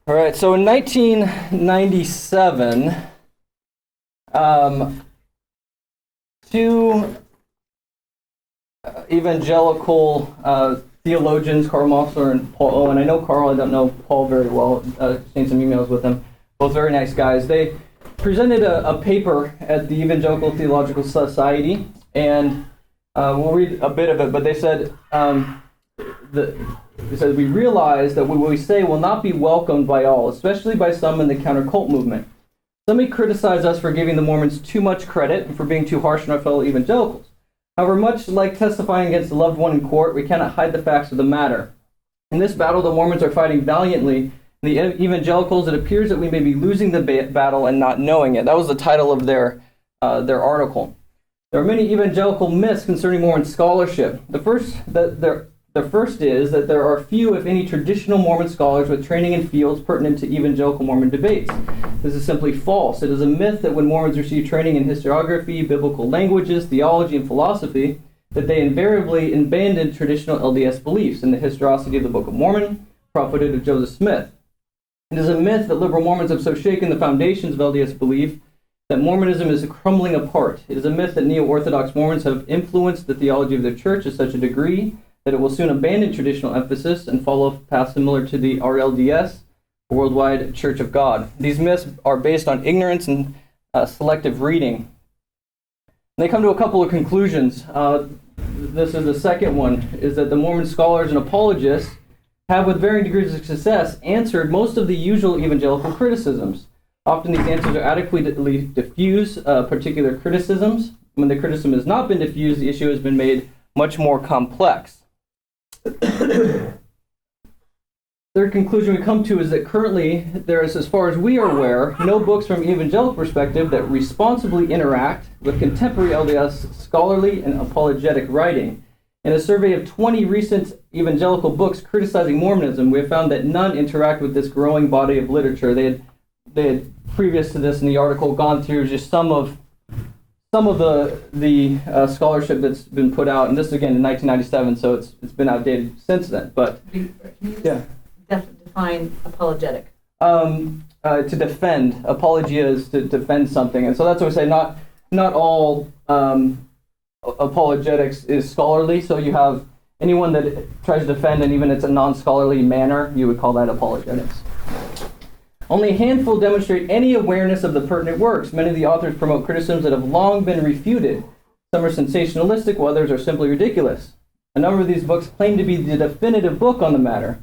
All right, so in 1997, two evangelical theologians, Carl Mossler and Paul Owen. I know Carl, I don't know Paul very well. Exchanged some emails with them. Both very nice guys. They presented a paper at the Evangelical Theological Society, and we'll read a bit of it, but they said, we realize that what we say will not be welcomed by all, especially by some in the counter-cult movement. Some may criticize us for giving the Mormons too much credit and for being too harsh on our fellow evangelicals. However, much like testifying against a loved one in court, we cannot hide the facts of the matter. In this battle, the Mormons are fighting valiantly. In the evangelicals, it appears that we may be losing the battle and not knowing it. That was the title of their article. There are many evangelical myths concerning Mormon scholarship. The first is that there are few, if any, traditional Mormon scholars with training in fields pertinent to evangelical Mormon debates. This is simply false. It is a myth that when Mormons receive training in historiography, biblical languages, theology, and philosophy, that they invariably abandon traditional LDS beliefs in the historicity of the Book of Mormon, prophethood of Joseph Smith. It is a myth that liberal Mormons have so shaken the foundations of LDS belief that Mormonism is crumbling apart. It is a myth that neo-Orthodox Mormons have influenced the theology of their church to such a degree that it will soon abandon traditional emphasis and follow a path similar to the RLDS, Worldwide Church of God. These myths are based on ignorance and selective reading. And they come to a couple of conclusions. This is the second one, is that the Mormon scholars and apologists have, with varying degrees of success, answered most of the usual evangelical criticisms. Often these answers are adequately diffuse particular criticisms. When the criticism has not been diffused, the issue has been made much more complex. Third conclusion we come to is that currently there is, as far as we are aware, no books from evangelical perspective that responsibly interact with contemporary LDS scholarly and apologetic writing. In a survey of 20 recent evangelical books criticizing Mormonism, we have found that none interact with this growing body of literature. They had previous to this in the article gone through just some of the scholarship that's been put out, and this again in 1997, so it's been outdated since then. But yeah, define apologetic. To defend. Apologia is to defend something, and so that's what I say. Not all apologetics is scholarly. So you have anyone that tries to defend, and even it's a non-scholarly manner, you would call that apologetics. Only a handful demonstrate any awareness of the pertinent works. Many of the authors promote criticisms that have long been refuted. Some are sensationalistic, while others are simply ridiculous. A number of these books claim to be the definitive book on the matter.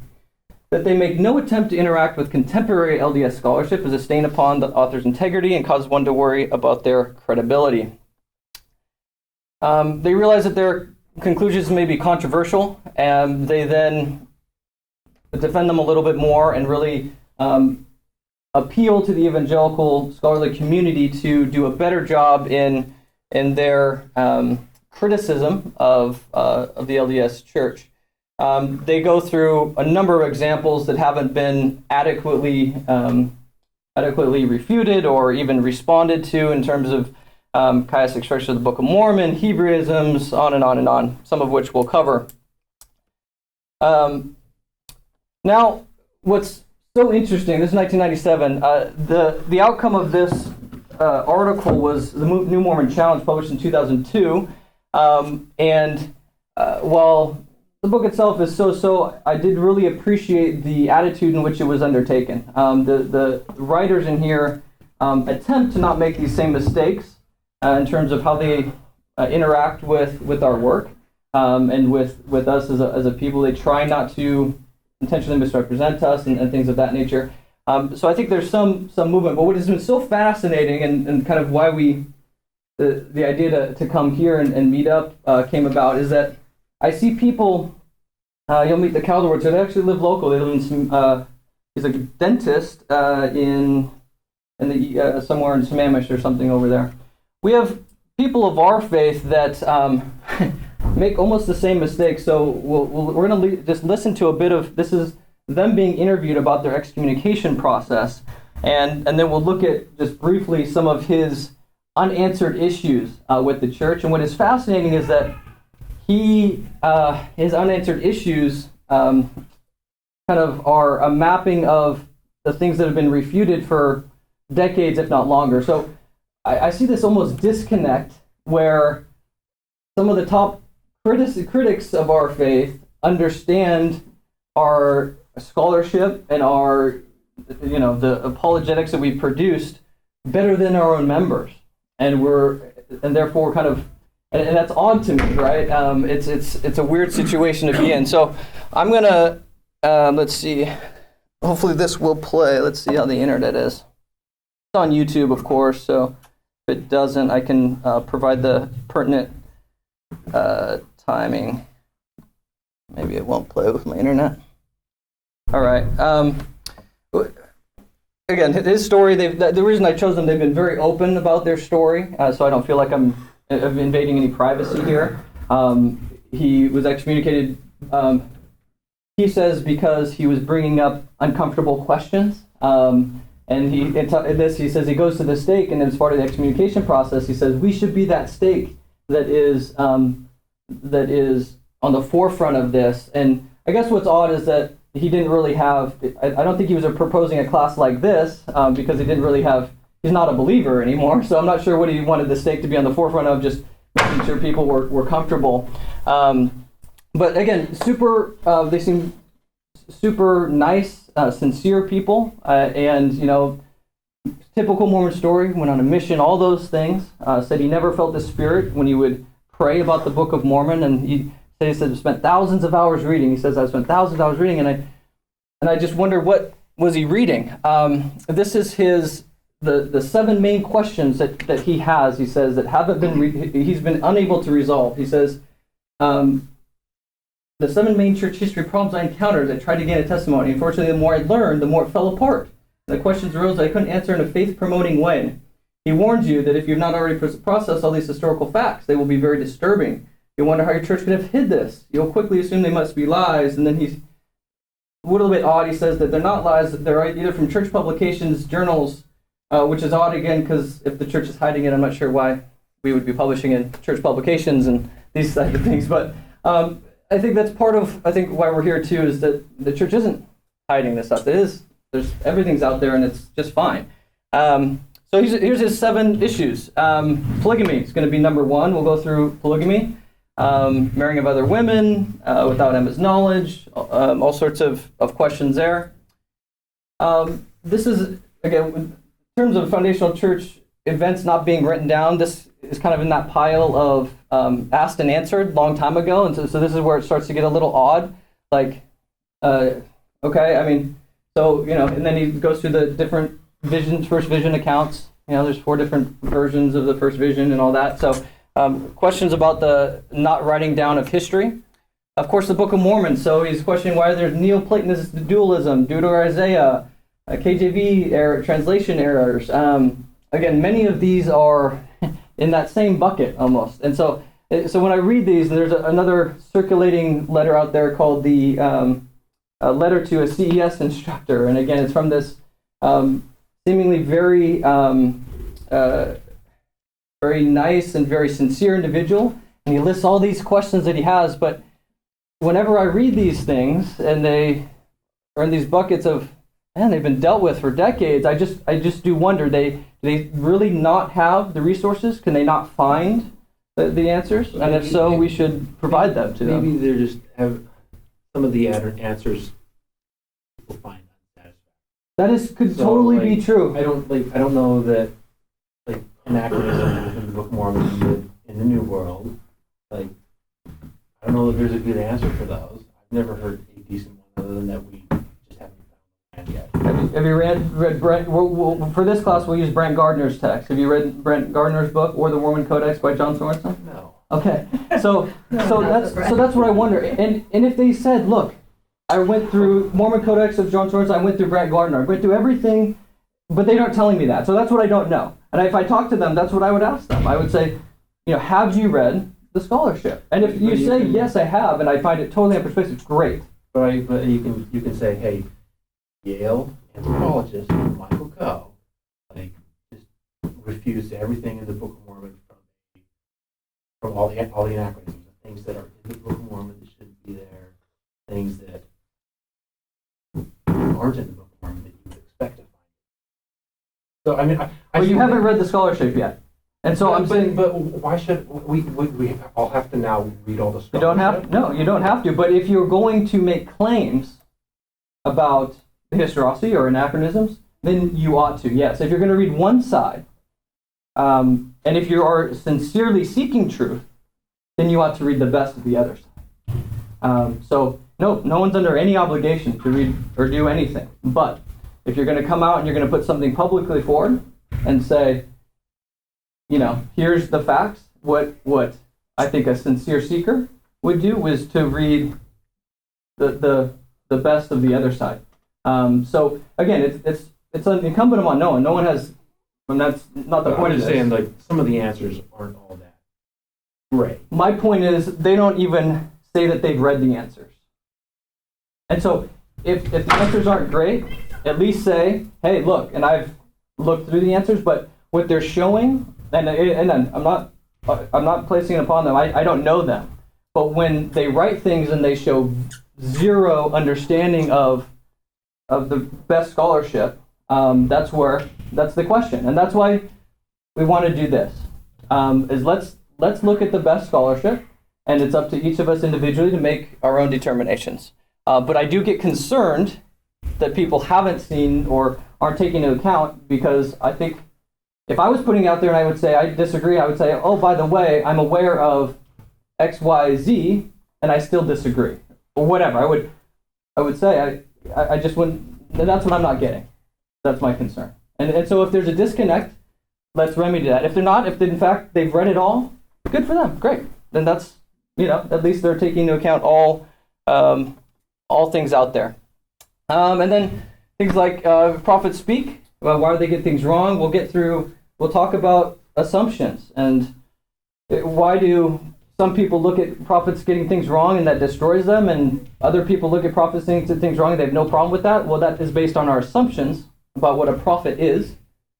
That they make no attempt to interact with contemporary LDS scholarship is a stain upon the author's integrity and causes one to worry about their credibility. They realize that their conclusions may be controversial, and they then defend them a little bit more and really appeal to the evangelical scholarly community to do a better job in their criticism of the LDS Church. They go through a number of examples that haven't been adequately refuted or even responded to in terms of chiastic structure of the Book of Mormon, Hebraisms, on and on and on, some of which we'll cover. Now, what's so interesting, this is 1997, the outcome of this article was the New Mormon Challenge, published in 2002, while the book itself is so-so, I did really appreciate the attitude in which it was undertaken. The writers in here attempt to not make these same mistakes in terms of how they interact with our work and with us as a people. They try not to intentionally misrepresent us and things of that nature. So I think there's some movement. But what has been so fascinating and kind of why the idea to come here and meet up came about is that I see people, you'll meet the Calderwoods, they actually live local. They live in he's a dentist in the somewhere in Sammamish or something over there. We have people of our faith that make almost the same mistakes. So we're going to just listen to a bit of, this is them being interviewed about their excommunication process, and then we'll look at just briefly some of his unanswered issues with the church. And what is fascinating is that his unanswered issues kind kind of are a mapping of the things that have been refuted for decades, if not longer. So I see this almost disconnect where some of the top critics of our faith understand our scholarship and our, the apologetics that we've produced better than our own members, and therefore kind of, and that's odd to me, right? It's a weird situation to be in. So I'm gonna let's see. Hopefully this will play. Let's see how the internet is. It's on YouTube, of course. So if it doesn't, I can provide the pertinent timing. Maybe it won't play with my internet. All right. Again, his story, the reason I chose them, they've been very open about their story, so I don't feel like I'm invading any privacy here. He was excommunicated, he says, because he was bringing up uncomfortable questions. And in this, he says he goes to the stake, and as part of the excommunication process, he says, we should be that stake that is on the forefront of this. And I guess what's odd is that he didn't really have, I don't think he was proposing a class like this because he didn't really have, he's not a believer anymore, so I'm not sure what he wanted the stake to be on the forefront of, just making sure people were comfortable. But again, they seem super nice, sincere people, and typical Mormon story, went on a mission, all those things. Said he never felt the Spirit when he would pray about the Book of Mormon, and he said, spent thousands of hours reading. He says, I spent thousands of hours reading, and I just wonder, what was he reading? This is the 7 main questions that he has, he says, that haven't been, he's been unable to resolve. He says, the 7 main church history problems I encountered, I tried to gain a testimony. Unfortunately, the more I learned, the more it fell apart. The questions arose that I couldn't answer in a faith-promoting way. He warns you that if you've not already processed all these historical facts, they will be very disturbing. You wonder how your church could have hid this. You'll quickly assume they must be lies, and then he's a little bit odd. He says that they're not lies, that they're either from church publications, journals, which is odd again, because if the church is hiding it, I'm not sure why we would be publishing in church publications and these type of things. But I think that's part of, why we're here too, is that the church isn't hiding this stuff. Everything's out there, and it's just fine. So here's his 7 issues. Polygamy is going to be number 1. We'll go through polygamy. Marrying of other women without Emma's knowledge, all sorts of questions there. This is, again, in terms of foundational church events not being written down, this is kind of in that pile of asked and answered long time ago, and so this is where it starts to get a little odd. Like, and then he goes through the different visions, first vision accounts. There's 4 different versions of the first vision and all that. So questions about the not writing down of history. Of course, the Book of Mormon. So he's questioning why there's Neoplatonism, dualism, Deutero-Isaiah, KJV translation errors. Again, many of these are in that same bucket almost. And so when I read these, there's another circulating letter out there called the Letter to a CES Instructor. And again, it's from this seemingly very very nice and very sincere individual, and he lists all these questions that he has, but whenever I read these things, and they are in these buckets of, they've been dealt with for decades, I just do wonder, do they really not have the resources? Can they not find the answers? And if so, we should provide them to them. Maybe they just have some of the answers people find unsatisfactory. Could totally be true. I don't know that anachronism within the Book of Mormon in the New World. I don't know that there's a good answer for those. I've never heard a decent one other than that we just haven't found the land yet. Have you read Brent? For this class, we'll use Brent Gardner's text. Have you read Brent Gardner's book, Or the Mormon Codex by John Sorensen? No. Okay, so that's what I wonder. And if they said, look, I went through Mormon Codex of John Sorensen, I went through Brent Gardner, I went through everything, but they aren't telling me that. So that's what I don't know. And if I talk to them, that's what I would ask them. I would say, have you read the scholarship? And if you say, yes, I have, and I find it totally unpersuasive, great. But you can say, hey, Yale anthropologist Michael Coe just refused everything in the Book of Mormon from all the anachronisms, things that are in the Book of Mormon that shouldn't be there, things that aren't in the Book of Mormon that you would expect to find. So I mean, But you haven't read the scholarship yet. And so I'm saying, but why should we all have to now read all the scholarship? you don't have, no, you don't have to. But if you're going to make claims about historicity or anachronisms, then you ought to, yes. If you're going to read one side, and if you are sincerely seeking truth, then you ought to read the best of the other side. So no one's under any obligation to read or do anything. But if you're going to come out and you're going to put something publicly forward and say, here's the facts, what I think a sincere seeker would do is to read the best of the other side. So again, it's incumbent upon no one. No one has, and that's not the point I'm of just this. saying, like, some of the answers aren't all that great. My point is, they don't even say that they've read the answers. And so, if the answers aren't great, at least say, hey, look, and I've looked through the answers, but what they're showing, and I'm not placing it upon them, I don't know them, but when they write things and they show zero understanding of the best scholarship, that's the question, and that's why we want to do this. Is let's look at the best scholarship, and it's up to each of us individually to make our own determinations. But I do get concerned that people haven't seen or aren't taking into account, because I think if I was putting out there and I would say I disagree, I would say, oh, by the way, I'm aware of X, Y, Z, and I still disagree, or whatever. I would say I just wouldn't. That's what I'm not getting. That's my concern. And so if there's a disconnect, let's remedy that. If they're not, if in fact they've read it all, good for them. Great. Then that's, at least they're taking into account all things out there. And then things like prophets speak. Why do they get things wrong? We'll talk about assumptions and why do some people look at prophets getting things wrong and that destroys them, and other people look at prophets getting things wrong and they have no problem with that? Well, that is based on our assumptions about what a prophet is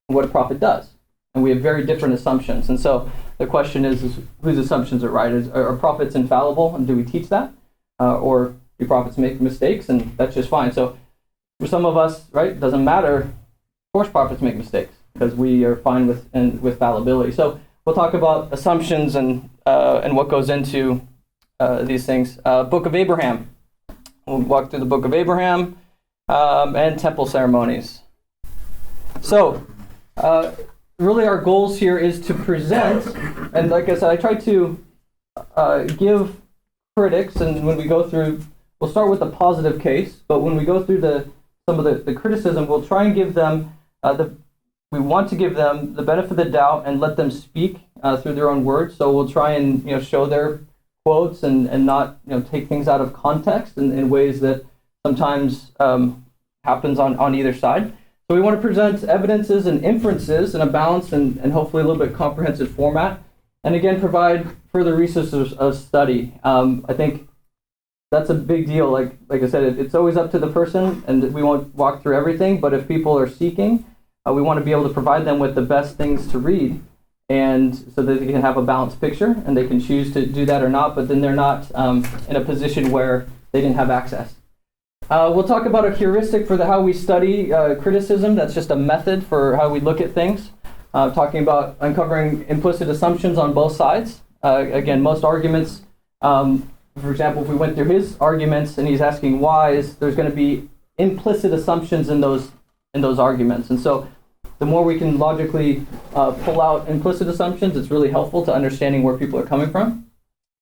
and what a prophet does. And we have very different assumptions. And so the question is whose assumptions are right? Are prophets infallible, and do we teach that? Or do prophets make mistakes? And that's just fine. So for some of us, right, it doesn't matter. Of course prophets make mistakes, because we are fine with fallibility. So we'll talk about assumptions and what goes into these things. Book of Abraham. We'll walk through the Book of Abraham and temple ceremonies. So really our goals here is to present, and like I said, I try to give critics, and when we go through, we'll start with a positive case, but when we go through some of the criticism, we'll try and give them we want to give them the benefit of the doubt and let them speak through their own words. So we'll try and show their quotes and not take things out of context in ways that sometimes happens on either side. So we want to present evidences and inferences in a balanced and hopefully a little bit comprehensive format, and again provide further resources of study. I think that's a big deal. Like I said, it's always up to the person, and we won't walk through everything. But if people are seeking, we want to be able to provide them with the best things to read, and so that they can have a balanced picture, and they can choose to do that or not. But then they're not in a position where they didn't have access. We'll talk about a heuristic for how we study criticism. That's just a method for how we look at things. Talking about uncovering implicit assumptions on both sides. Again, most arguments. For example, if we went through his arguments and he's asking whys, there's going to be implicit assumptions in those arguments. And so the more we can logically pull out implicit assumptions, it's really helpful to understanding where people are coming from.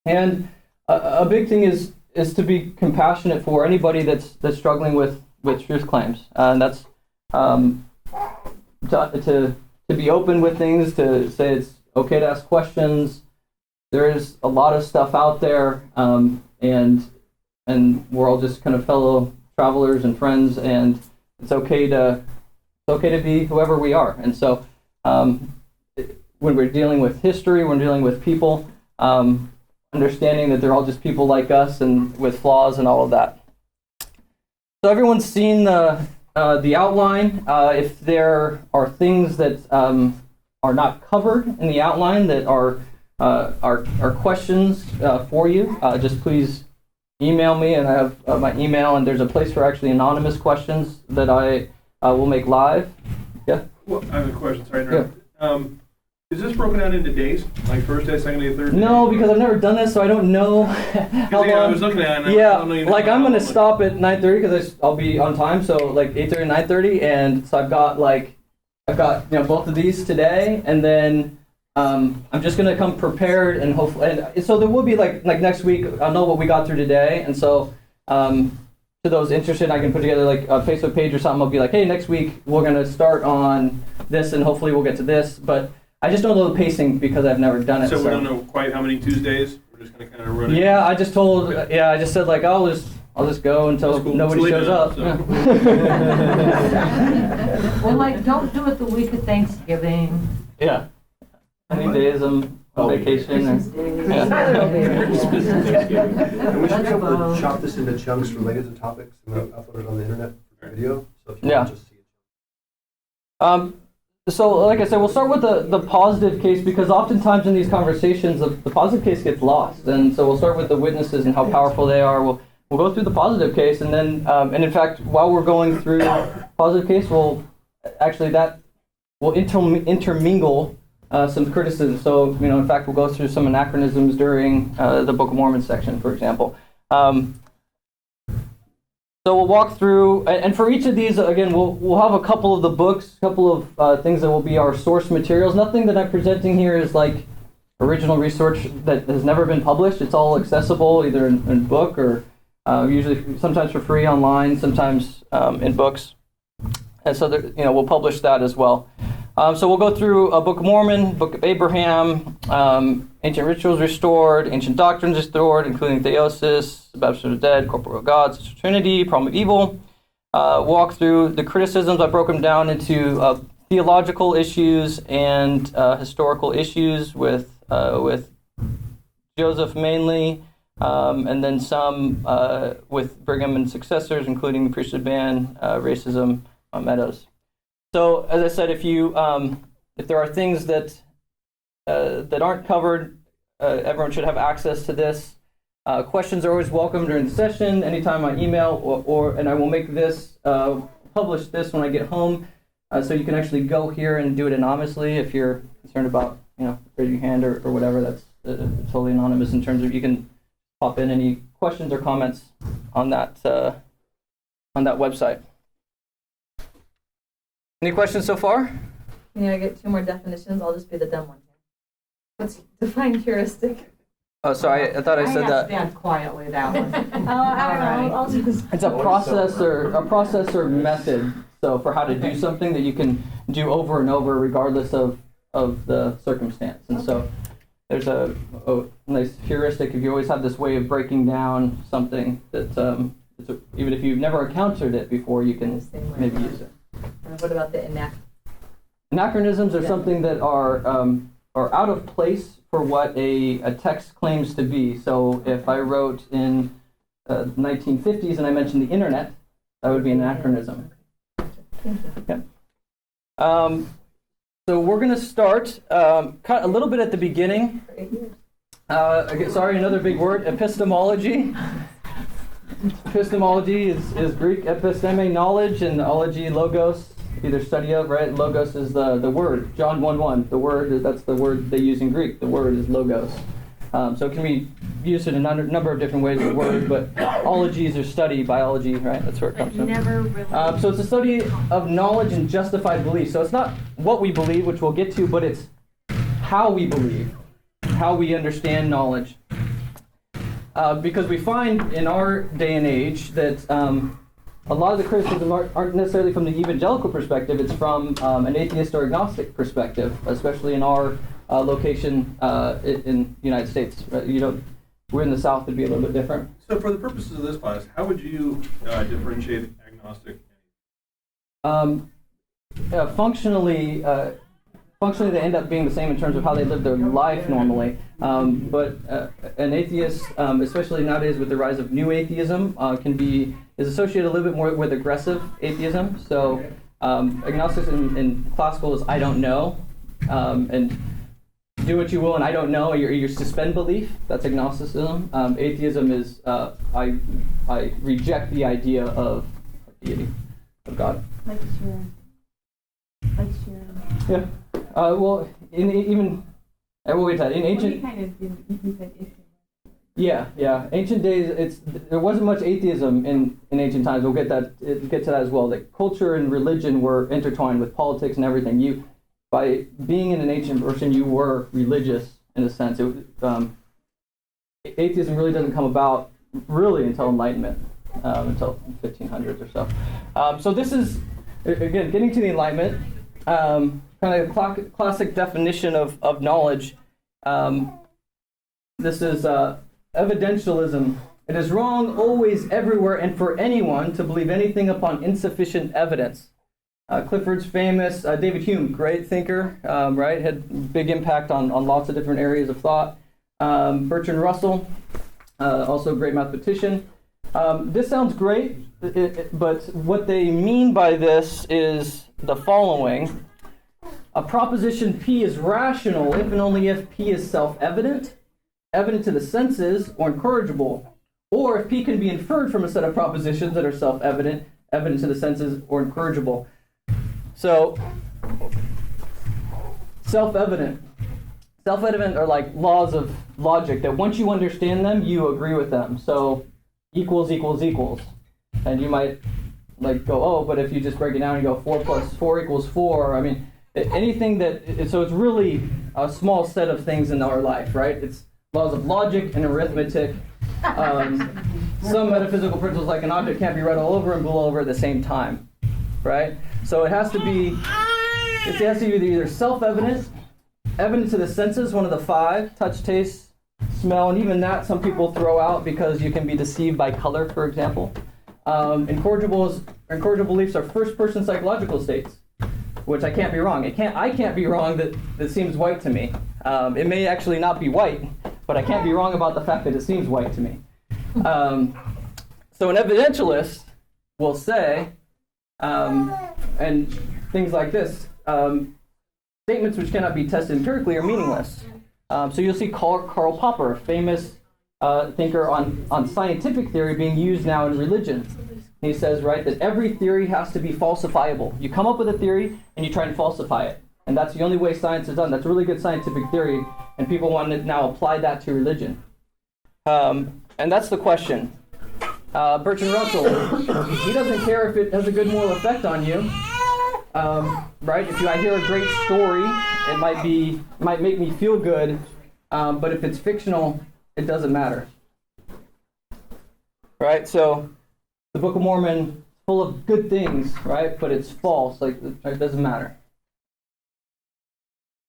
And a big thing is to be compassionate for anybody that's struggling with truth claims. And that's to be open with things, to say it's okay to ask questions. There is a lot of stuff out there, and we're all just kind of fellow travelers and friends, and it's okay to be whoever we are. And so when we're dealing with history, when we're dealing with people, understanding that they're all just people like us and with flaws and all of that. So everyone's seen the outline. If there are things that are not covered in the outline that are questions for you, just please email me, and I have my email, and there's a place for actually anonymous questions that I will make live. Yeah? Well, I have a question, sorry to interrupt. Is this broken out into days, like first day, second day, third day? No, because I've never done this, so I don't know how long. I was looking at it, and Yeah, I don't know like I'm gonna stop at 9:30 because I'll be on time, so like 8:30 and 9:30, and so I've got both of these today, and then I'm just gonna come prepared, and hopefully, and so there will be like next week I'll know what we got through today, and so to those interested, I can put together like a Facebook page or something. I'll be like, hey, next week we're gonna start on this, and hopefully we'll get to this, but I just don't know the pacing because I've never done it. So we don't know quite how many Tuesdays. We're just gonna kind of run it. Yeah, I just said like I'll just go until Cool. nobody shows up. So. Well, like, don't do it the week of Thanksgiving. Yeah. Any days I'm on vacation. Christmas Day. Yeah. Tyler will be here. And we should be able Let's to chop this into chunks related to topics and then upload it on the internet for video. So if you Yeah. want to just see it. So like I said, we'll start with the positive case because oftentimes in these conversations the positive case gets lost, and so we'll start with the witnesses and how powerful they are. We'll go through the positive case, and then and in fact while we're going through positive case, we'll intermingle some criticism. So in fact we'll go through some anachronisms during the Book of Mormon section, for example. So we'll walk through, and for each of these, again, we'll have a couple of the books, a couple of things that will be our source materials. Nothing that I'm presenting here is like original research that has never been published. It's all accessible either in book or usually sometimes for free online, sometimes in books. And so we'll publish that as well. So we'll go through a Book of Mormon, Book of Abraham, Ancient Rituals Restored, Ancient Doctrines Restored, including Theosis, the Baptism of the Dead, Corporeal Gods, Sister Trinity, Problem of Evil. Walk through the criticisms. I broke them down into theological issues and historical issues with Joseph mainly, and then some with Brigham and successors, including the priesthood ban, racism, Meadows. So, as I said, if there are things that aren't covered, everyone should have access to this. Questions are always welcome during the session, anytime I email, and I will make this, publish this when I get home, so you can actually go here and do it anonymously if you're concerned about, raising your hand or whatever. That's totally anonymous in terms of you can pop in any questions or comments on that website. Any questions so far? I get two more definitions. I'll just be the dumb one here. Let's define heuristic. Oh, sorry. I thought I said that. stand quietly that one. I don't know. I'll just. It's a process or method. So for how to do something that you can do over and over, regardless of the circumstance. And so there's a nice heuristic. If you always have this way of breaking down something that even if you've never encountered it before, you can maybe use it. What about the Anachronisms are something that are out of place for what a text claims to be. So if I wrote in the 1950s and I mentioned the internet, that would be an anachronism. Okay. So we're going to start a little bit at the beginning. Sorry, another big word, epistemology. Epistemology is Greek episteme, knowledge, and ology, logos, either study of, right? Logos is the word. John 1:1, the word, that's the word they use in Greek. The word is logos. So it can be used in a number of different ways, the word, but ologies are study, biology, right? That's where it comes from. So it's a study of knowledge and justified belief. So it's not what we believe, which we'll get to, but it's how we believe, how we understand knowledge. Because we find in our day and age that a lot of the criticism aren't necessarily from the evangelical perspective, it's from an atheist or agnostic perspective, especially in our location in the United States. We're in the South, it'd be a little bit different. So for the purposes of this class, how would you differentiate agnostic? Functionally, they end up being the same in terms of how they live their life normally. But an atheist, especially nowadays with the rise of new atheism, is associated a little bit more with aggressive atheism. So agnostics in classical is I don't know, and do what you will and I don't know, you suspend belief. That's agnosticism. Atheism is I reject the idea of deity, of God. Like sure. Yeah. Well, in ancient. Kind of you said issue. Yeah. Ancient days, there wasn't much atheism in ancient times. We'll get to that as well. That culture and religion were intertwined with politics and everything. By being an ancient person, you were religious in a sense. Atheism really doesn't come about really until Enlightenment, until 1500s or so. So this is, again, getting to the Enlightenment, kind of a classic definition of knowledge. This is Evidentialism. It is wrong always, everywhere, and for anyone to believe anything upon insufficient evidence. Clifford's famous, David Hume, great thinker, right? Had big impact on lots of different areas of thought. Bertrand Russell, also a great mathematician. This sounds great, but what they mean by this is the following. A proposition P is rational if and only if P is self-evident, evident to the senses, or incorrigible, or if P can be inferred from a set of propositions that are self-evident, evident to the senses, or incorrigible. So, self-evident. Self-evident are like laws of logic that once you understand them, you agree with them. So, equals equals equals. And you might go, oh, but if you just break it down and go 4 plus 4 equals 4, I mean, anything so it's really a small set of things in our life, right? It's laws of logic and arithmetic. Some metaphysical principles, like an object can't be read all over and below over at the same time, right? So it has to be either self-evident, evident to the senses, one of the 5, touch, taste, smell, and even that some people throw out because you can be deceived by color, for example. Incorrigible beliefs are first-person psychological states, which I can't be wrong. I can't be wrong that it seems white to me. It may actually not be white, but I can't be wrong about the fact that it seems white to me. So an evidentialist will say, and things like this, statements which cannot be tested empirically are meaningless. So you'll see Karl Popper, a famous thinker on scientific theory, being used now in religion. He says, right, that every theory has to be falsifiable. You come up with a theory and you try and falsify it. And that's the only way science is done. That's a really good scientific theory, and people want to now apply that to religion. And that's the question. Bertrand Russell, he doesn't care if it has a good moral effect on you. Right? If I hear a great story, it might make me feel good, but if it's fictional, it doesn't matter. Right? So the Book of Mormon is full of good things, right? But it's false. It doesn't matter.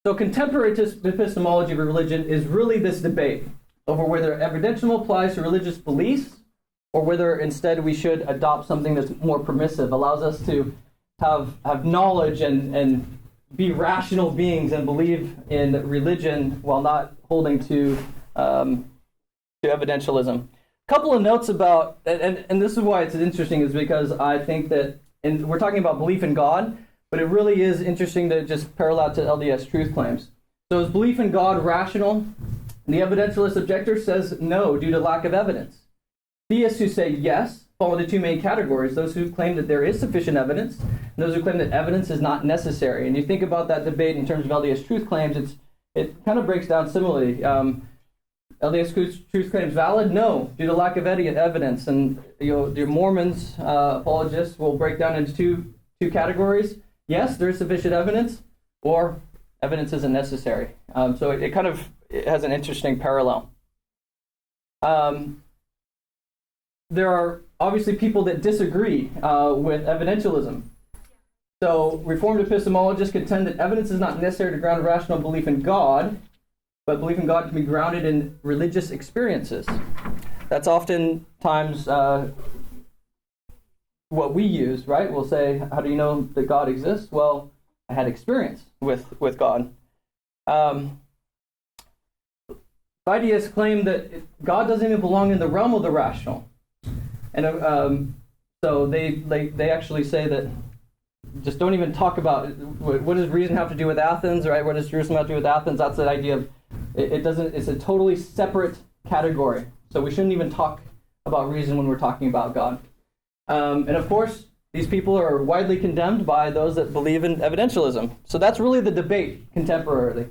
So contemporary epistemology of religion is really this debate over whether evidentialism applies to religious beliefs or whether instead we should adopt something that's more permissive, allows us to have knowledge and be rational beings and believe in religion while not holding to evidentialism. A couple of notes about, and this is why it's interesting, is because I think that, and we're talking about belief in God, but it really is interesting to just parallel to LDS Truth Claims. So is belief in God rational? And the evidentialist objector says no, due to lack of evidence. Theists who say yes fall into 2 main categories: those who claim that there is sufficient evidence, and those who claim that evidence is not necessary. And you think about that debate in terms of LDS Truth Claims, it kind of breaks down similarly. LDS Truth Claims valid? No, due to lack of evidence. And the Mormons apologists will break down into two categories. Yes, there is sufficient evidence, or evidence isn't necessary. So it kind of has an interesting parallel. There are obviously people that disagree with evidentialism. So Reformed epistemologists contend that evidence is not necessary to ground rational belief in God, but belief in God can be grounded in religious experiences. That's oftentimes what we use, right? We'll say, how do you know that God exists? Well, I had experience with God. Ideas claim that God doesn't even belong in the realm of the rational. And so they actually say that just don't even talk about what does reason have to do with Athens, right? What does Jerusalem have to do with Athens? That's the idea of it doesn't. It's a totally separate category. So we shouldn't even talk about reason when we're talking about God. And of course, these people are widely condemned by those that believe in evidentialism. So that's really the debate contemporarily.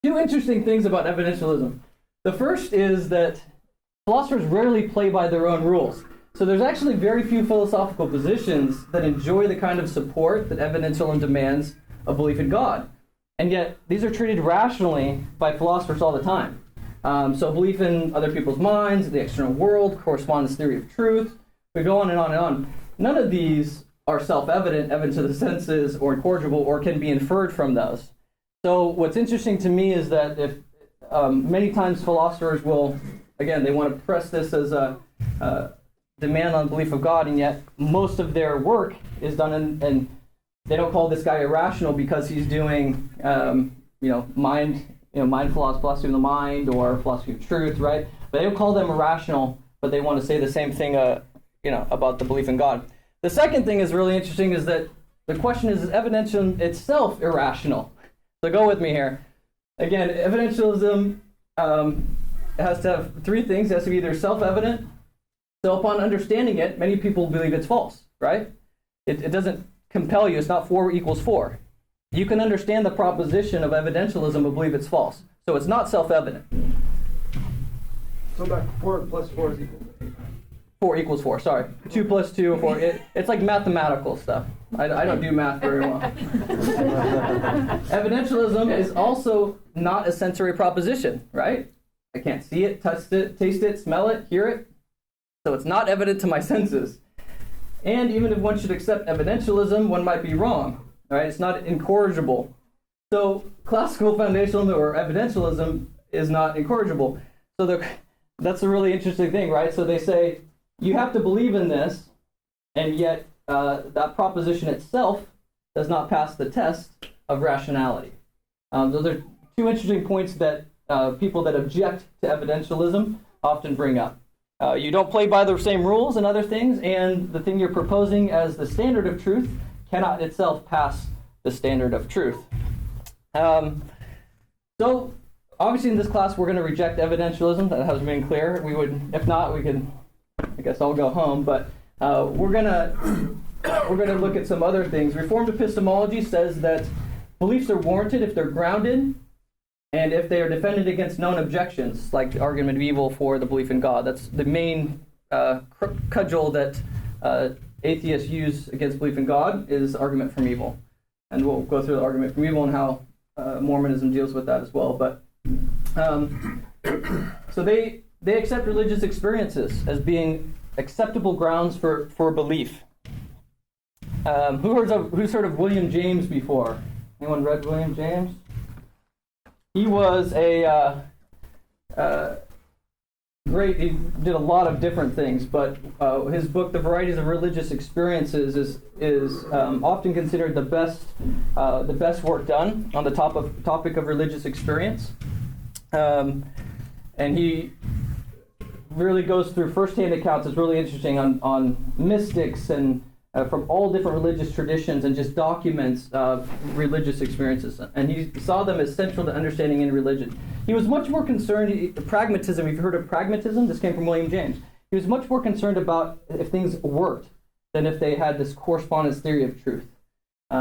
Two interesting things about evidentialism. The first is that philosophers rarely play by their own rules. So there's actually very few philosophical positions that enjoy the kind of support that evidentialism demands of belief in God. And yet, these are treated rationally by philosophers all the time. So belief in other people's minds, the external world, correspondence theory of truth, we go on and on and on. None of these are self-evident, evidence of the senses, or incorrigible, or can be inferred from those. So what's interesting to me is that if many times philosophers will, again, they want to press this as a demand on belief of God, and yet most of their work is done and they don't call this guy irrational because he's doing, mind philosophy of the mind or philosophy of truth, right? But they don't call them irrational, but they want to say the same thing, about the belief in God. The second thing is really interesting is that the question is evidentialism itself irrational? So go with me here. Again, evidentialism has to have three things. It has to be either self-evident. So upon understanding it, many people believe it's false, right? It doesn't compel you. It's not 4 equals 4. You can understand the proposition of evidentialism and believe it's false. So it's not self-evident. So back 4 plus 4 is equal to 8. 4 equals 4, sorry. 2 plus 2, 4. It's like mathematical stuff. I don't do math very well. Evidentialism is also not a sensory proposition, right? I can't see it, touch it, taste it, smell it, hear it. So it's not evident to my senses. And even if one should accept evidentialism, one might be wrong, right? It's not incorrigible. So classical foundationalism or evidentialism is not incorrigible. So that's a really interesting thing, right? So they say, you have to believe in this, and yet that proposition itself does not pass the test of rationality. Those are two interesting points that people that object to evidentialism often bring up. You don't play by the same rules and other things, and the thing you're proposing as the standard of truth cannot itself pass the standard of truth. So, obviously in this class we're going to reject evidentialism. That has been clear. We would, if not, we could, I guess I'll go home, but we're gonna look at some other things. Reformed epistemology says that beliefs are warranted if they're grounded and if they are defended against known objections, like the argument of evil for the belief in God. That's the main cudgel that atheists use against belief in God is argument from evil. And we'll go through the argument from evil and how Mormonism deals with that as well. But so they accept religious experiences as being acceptable grounds for belief. Who's heard of William James before? Anyone read William James? He was a great. He did a lot of different things, but his book, "The Varieties of Religious Experiences," is often considered the best work done on the topic of religious experience. And he really goes through firsthand accounts. It's really interesting on mystics and from all different religious traditions, and just documents religious experiences. And he saw them as central to understanding in religion. He was much more concerned, pragmatism, if you've heard of pragmatism, this came from William James. He was much more concerned about if things worked than if they had this correspondence theory of truth.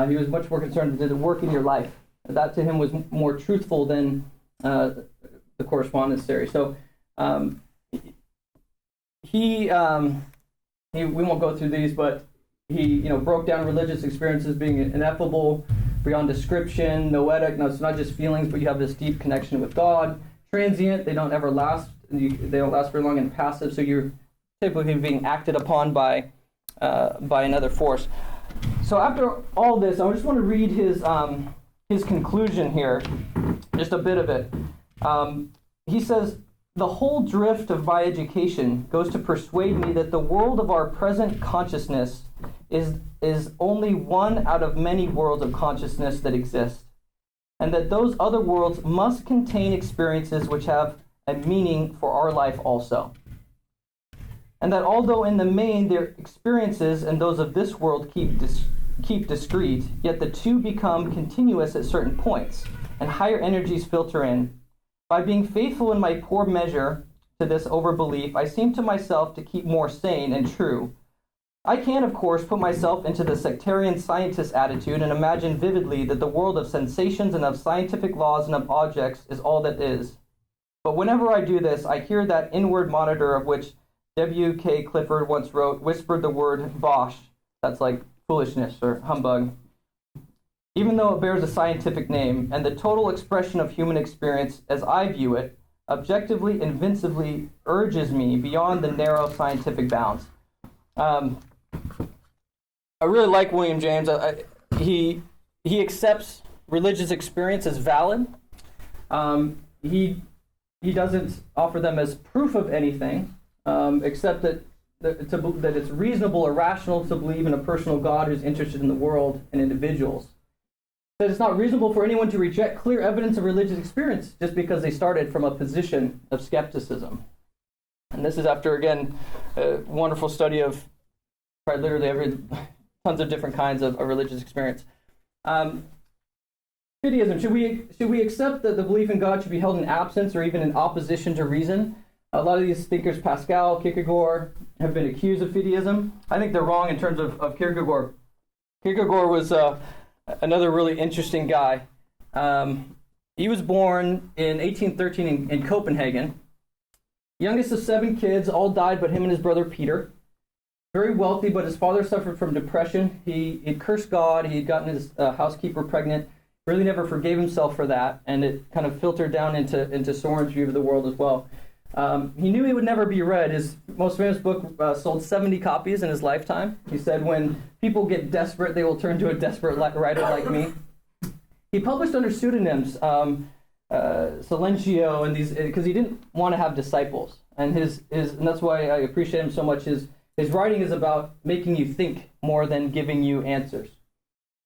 He was much more concerned, did it work in your life? That to him was more truthful than the correspondence theory. So we won't go through these, but he broke down religious experiences being ineffable, beyond description, noetic. No, it's not just feelings, but you have this deep connection with God. Transient, they don't ever last. They don't last very long, and passive. So you're typically being acted upon by another force. So after all this, I just want to read his conclusion here, just a bit of it. He says, "The whole drift of my education goes to persuade me that the world of our present consciousness is only one out of many worlds of consciousness that exist, and that those other worlds must contain experiences which have a meaning for our life also. And that although in the main their experiences and those of this world keep keep discrete, yet the two become continuous at certain points, and higher energies filter in. By being faithful in my poor measure to this overbelief, I seem to myself to keep more sane and true. I can, of course, put myself into the sectarian scientist attitude and imagine vividly that the world of sensations and of scientific laws and of objects is all that is. But whenever I do this, I hear that inward monitor of which W.K. Clifford once wrote, whispered the word bosh. That's like foolishness or humbug. Even though it bears a scientific name, and the total expression of human experience, as I view it, objectively, invincibly urges me beyond the narrow scientific bounds. I really like William James. He accepts religious experience as valid. He doesn't offer them as proof of anything, except that it's reasonable or rational to believe in a personal God who's interested in the world and individuals. That it's not reasonable for anyone to reject clear evidence of religious experience just because they started from a position of skepticism. And this is after, again, a wonderful study of probably literally tons of different kinds of religious experience. Fideism, should we accept that the belief in God should be held in absence or even in opposition to reason? A lot of these thinkers, Pascal, Kierkegaard, have been accused of fideism. I think they're wrong in terms of Kierkegaard. Kierkegaard was another really interesting guy. He was born in 1813 in Copenhagen. Youngest of 7 kids, all died but him and his brother Peter. Very wealthy, but his father suffered from depression. He cursed God. He had gotten his housekeeper pregnant. Really never forgave himself for that, and it kind of filtered down into Soren's view of the world as well. He knew he would never be read. His most famous book sold 70 copies in his lifetime. He said, when people get desperate, they will turn to a desperate writer like me. He published under pseudonyms, Silencio, and these, because he didn't want to have disciples. And and that's why I appreciate him so much. His writing is about making you think more than giving you answers.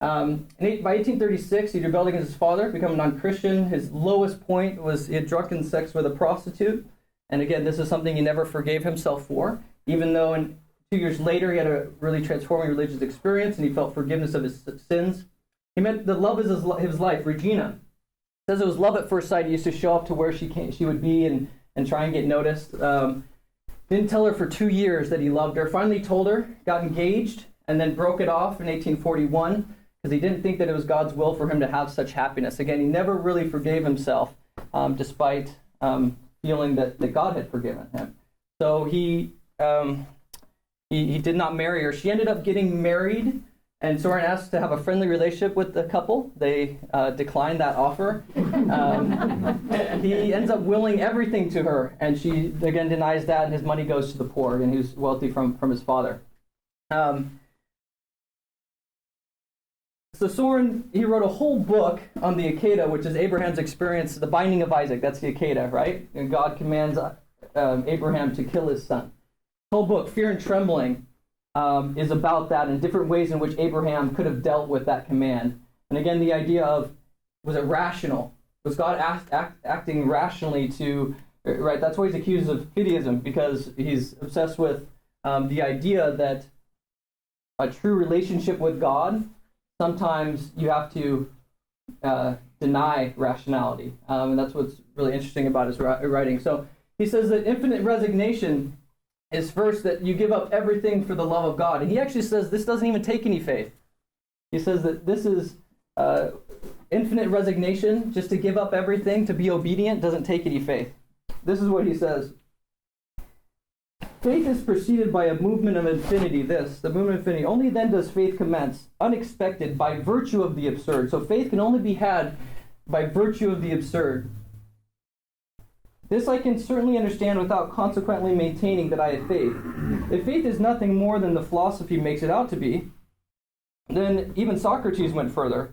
By 1836, he rebelled against his father, become a non-Christian. His lowest point was he had drunken sex with a prostitute. And again, this is something he never forgave himself for, even though 2 years later he had a really transforming religious experience and he felt forgiveness of his sins. He met the love of his life, Regina. It says it was love at first sight. He used to show up to where she would be and try and get noticed. Didn't tell her for 2 years that he loved her. Finally told her, got engaged, and then broke it off in 1841 because he didn't think that it was God's will for him to have such happiness. Again, he never really forgave himself, despite feeling that God had forgiven him. So he did not marry her. She ended up getting married, and Soren asked to have a friendly relationship with the couple. They declined that offer. He ends up willing everything to her, and she again denies that, and his money goes to the poor, and he was wealthy from his father. So Soren, he wrote a whole book on the Akedah, which is Abraham's experience, the binding of Isaac. That's the Akedah, right? And God commands Abraham to kill his son. The whole book, Fear and Trembling, is about that and different ways in which Abraham could have dealt with that command. And again, the idea of, was it rational? Was God acting rationally to, right? That's why he's accused of fideism, because he's obsessed with the idea that a true relationship with God, sometimes you have to deny rationality. And that's what's really interesting about his writing. So he says that infinite resignation is first that you give up everything for the love of God. And he actually says this doesn't even take any faith. He says that this is infinite resignation, just to give up everything, to be obedient, doesn't take any faith. This is what he says. Faith is preceded by a movement of infinity, the movement of infinity. Only then does faith commence, unexpected, by virtue of the absurd. So faith can only be had by virtue of the absurd. This I can certainly understand without consequently maintaining that I have faith. If faith is nothing more than the philosophy makes it out to be, then even Socrates went further.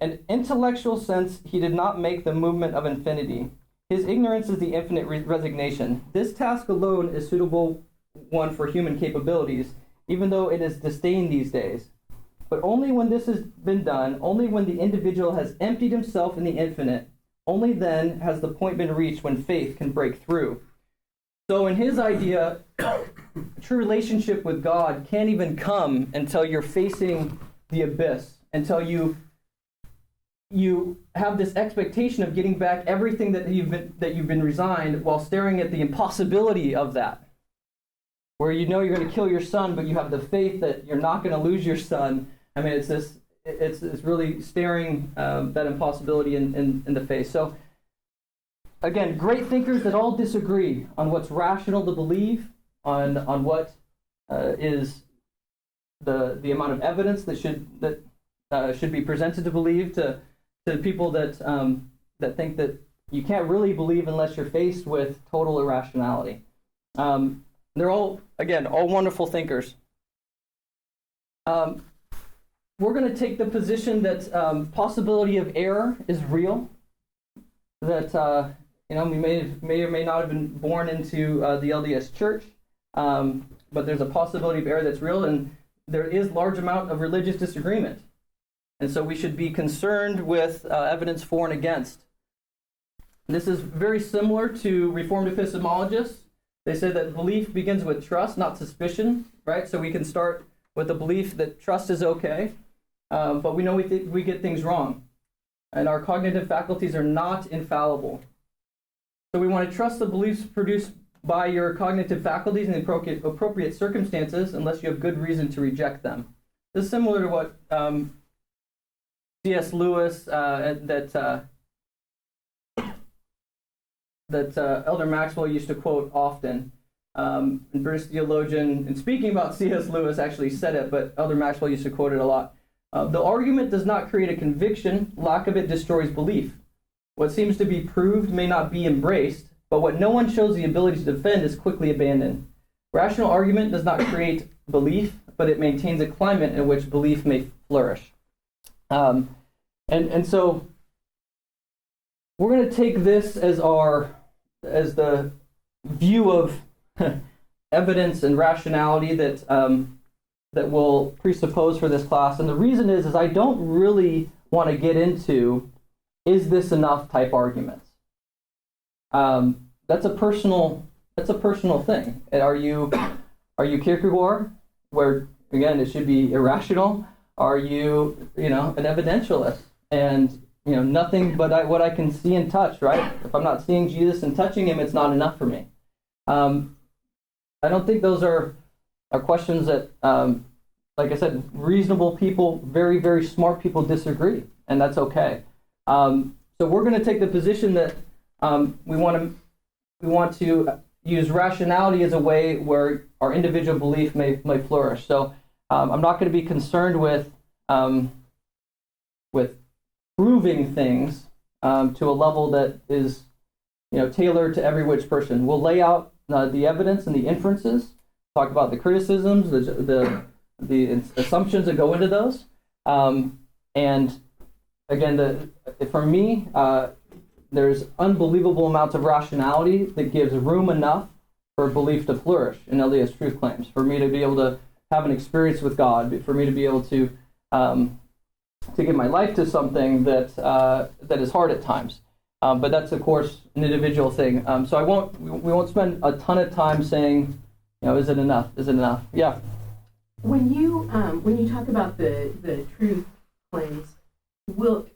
In intellectual sense, he did not make the movement of infinity. His ignorance is the infinite resignation. This task alone is suitable one for human capabilities, even though it is disdained these days. But only when this has been done, only when the individual has emptied himself in the infinite, only then has the point been reached when faith can break through. So in his idea, a true relationship with God can't even come until you're facing the abyss, until you have this expectation of getting back everything that you've been resigned, while staring at the impossibility of that. Where you know you're going to kill your son, but you have the faith that you're not going to lose your son. I mean, it's really staring that impossibility in the face. So, again, great thinkers that all disagree on what's rational to believe, on what is the amount of evidence that should be presented to believe, to people that think that you can't really believe unless you're faced with total irrationality. They're all wonderful thinkers. We're going to take the position that possibility of error is real. That we may or may not have been born into the LDS Church, but there's a possibility of error that's real, and there is large amount of religious disagreement, and so we should be concerned with evidence for and against. This is very similar to Reformed epistemologists. They say that belief begins with trust, not suspicion, right? So we can start with the belief that trust is okay, but we know we get things wrong, and our cognitive faculties are not infallible. So we want to trust the beliefs produced by your cognitive faculties in the appropriate circumstances, unless you have good reason to reject them. This is similar to what C.S. Lewis, that Elder Maxwell used to quote often. And British theologian, and speaking about C.S. Lewis, actually said it, but Elder Maxwell used to quote it a lot. The argument does not create a conviction. Lack of it destroys belief. What seems to be proved may not be embraced, but what no one shows the ability to defend is quickly abandoned. Rational argument does not create belief, but it maintains a climate in which belief may flourish. And so we're going to take this as the view of evidence and rationality that we'll presuppose for this class. And the reason is I don't really want to get into is this enough type arguments. That's a personal thing. And are you Kierkegaard, where again it should be irrational? Are you an evidentialist, and nothing but what I can see and touch, right? If I'm not seeing Jesus and touching him, it's not enough for me. I don't think those are questions that, like I said, reasonable people, very, very smart people disagree, and that's okay. So we're going to take the position that we want to use rationality as a way where our individual belief may flourish. So I'm not going to be concerned with proving things to a level that is tailored to every which person. We'll lay out the evidence and the inferences, talk about the criticisms, the assumptions that go into those, and again, for me, there's unbelievable amounts of rationality that gives room enough for belief to flourish in LDS Truth Claims, for me to be able to have an experience with God, for me to be able to give my life to something that is hard at times. But that's, of course, an individual thing. So we won't spend a ton of time saying, is it enough? Is it enough? Yeah. When you talk about the truth claims,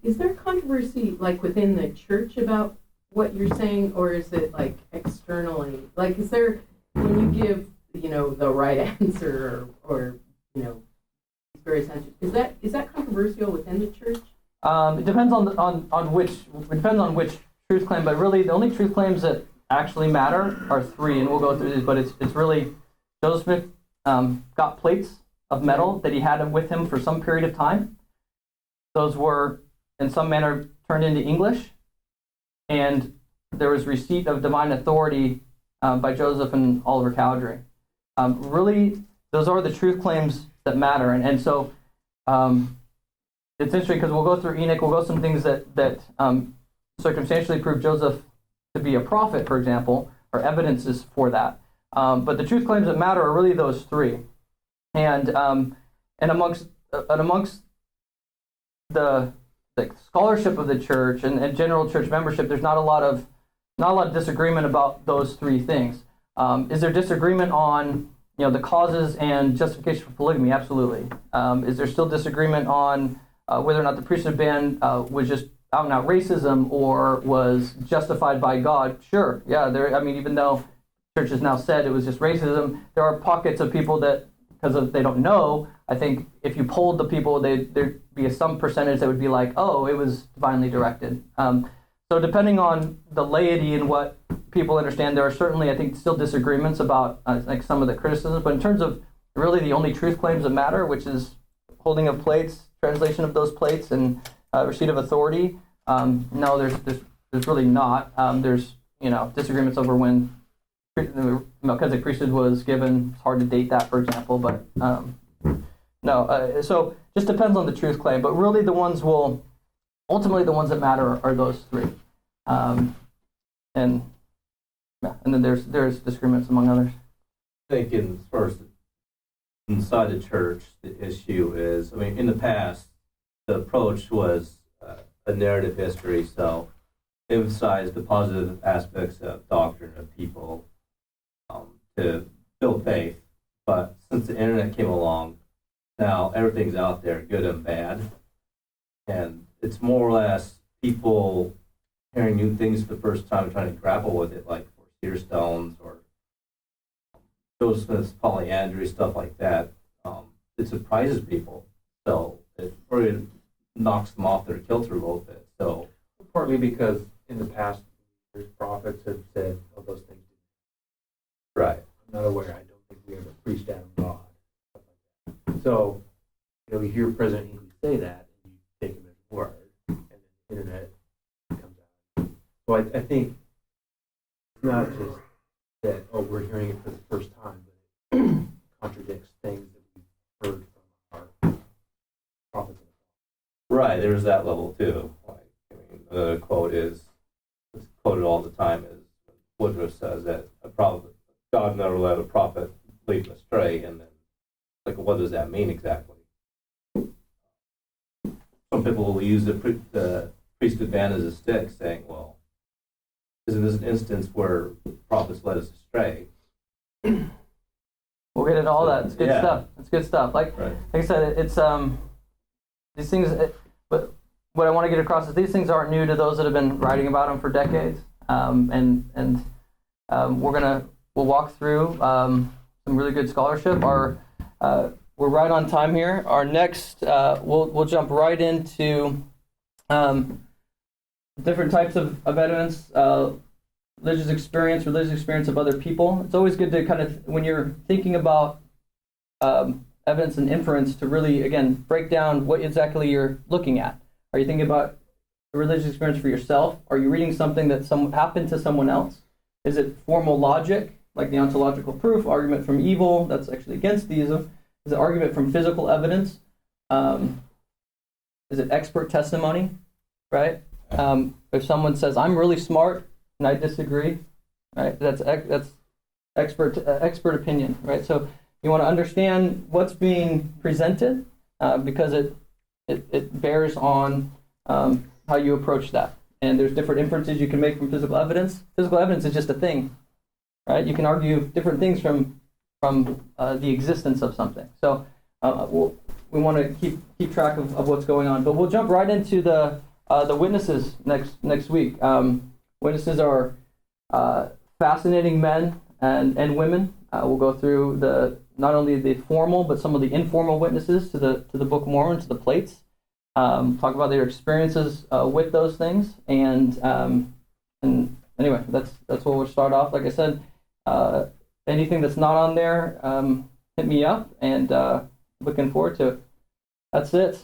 is there controversy like within the church about what you're saying, or is it like externally? Like, is there, when you give the right answer or various answers, is that controversial within the church? It depends on which truth claim, but really the only truth claims that actually matter are three, and we'll go through these. But it's really Joseph Smith got plates of metal that he had with him for some period of time. Those were in some manner turned into English, and there was receipt of divine authority by Joseph and Oliver Cowdery. Really, those are the truth claims that matter, and so it's interesting because we'll go through Enoch, we'll go some things that circumstantially prove Joseph to be a prophet, for example, or evidences for that. But the truth claims that matter are really those three, and amongst the scholarship of the church and general church membership, there's not a lot of disagreement about those three things. Is there disagreement on the causes and justification for polygamy, absolutely. Is there still disagreement on whether or not the priesthood ban was just out and out racism or was justified by God? Sure, yeah. Even though church has now said it was just racism, there are pockets of people that, because they don't know, I think if you polled the people, there'd be some percentage that would be like, oh, it was divinely directed. So depending on the laity and what people understand, there are certainly, I think, still disagreements about like some of the criticisms. But in terms of really the only truth claims that matter, which is holding of plates, translation of those plates, and receipt of authority, no, there's really not. There's disagreements over when the Melchizedek priesthood was given. It's hard to date that, for example, but no. So just depends on the truth claim. But really, ultimately the ones that matter are those three. And then there's disagreements among others. I think as far as inside the church, the issue is, in the past, the approach was a narrative history, so emphasize the positive aspects of doctrine of people to build faith. But since the internet came along, now everything's out there, good and bad, and it's more or less people hearing new things for the first time, trying to grapple with it, like for Seer Stones or Joseph Smith's polyandry, stuff like that. It surprises people, so it really knocks them off their kilter a little bit. So Partly because in the past, there's prophets have said, oh, those things. right, I'm not aware. I don't think we ever preached out of God. Stuff like that. So, you hear President Hinckley say that, and you take him as a word, and then the internet comes out. So I think it's not just that, oh, we're hearing it for the first time, but it contradicts things that we've heard from our prophets. right. There's that level too. The quote is, it's quoted all the time, is Woodruff says that God never let a prophet lead him astray, and then what does that mean exactly? Some people will use the priesthood ban as a stick, saying, well, isn't this an instance where prophets led us astray? We'll get into all that. It's good stuff. It's good stuff. Like I said, it's these things. But what I want to get across is these things aren't new to those that have been writing about them for decades. We'll walk through some really good scholarship. We're right on time here. Our next, we'll jump right into different types of evidence, religious experience of other people. It's always good to kind of, when you're thinking about evidence and inference, to really, again, break down what exactly you're looking at. Are you thinking about a religious experience for yourself? Are you reading something that happened to someone else? Is it formal logic, like the ontological proof, argument from evil, that's actually against theism? Is it argument from physical evidence? Is it expert testimony, right? If someone says, I'm really smart, and I disagree, right? That's expert opinion, right? So you want to understand what's being presented because it bears on how you approach that. And there's different inferences you can make from physical evidence. Physical evidence is just a thing, right? You can argue different things from the existence of something. So we want to keep track of what's going on. But we'll jump right into the witnesses next week. Witnesses are fascinating men and women. We'll go through not only the formal but some of the informal witnesses to the Book of Mormon, to the plates. Talk about their experiences with those things, and anyway, that's where we'll start off. Like I said, anything that's not on there, hit me up, and looking forward to it. That's it.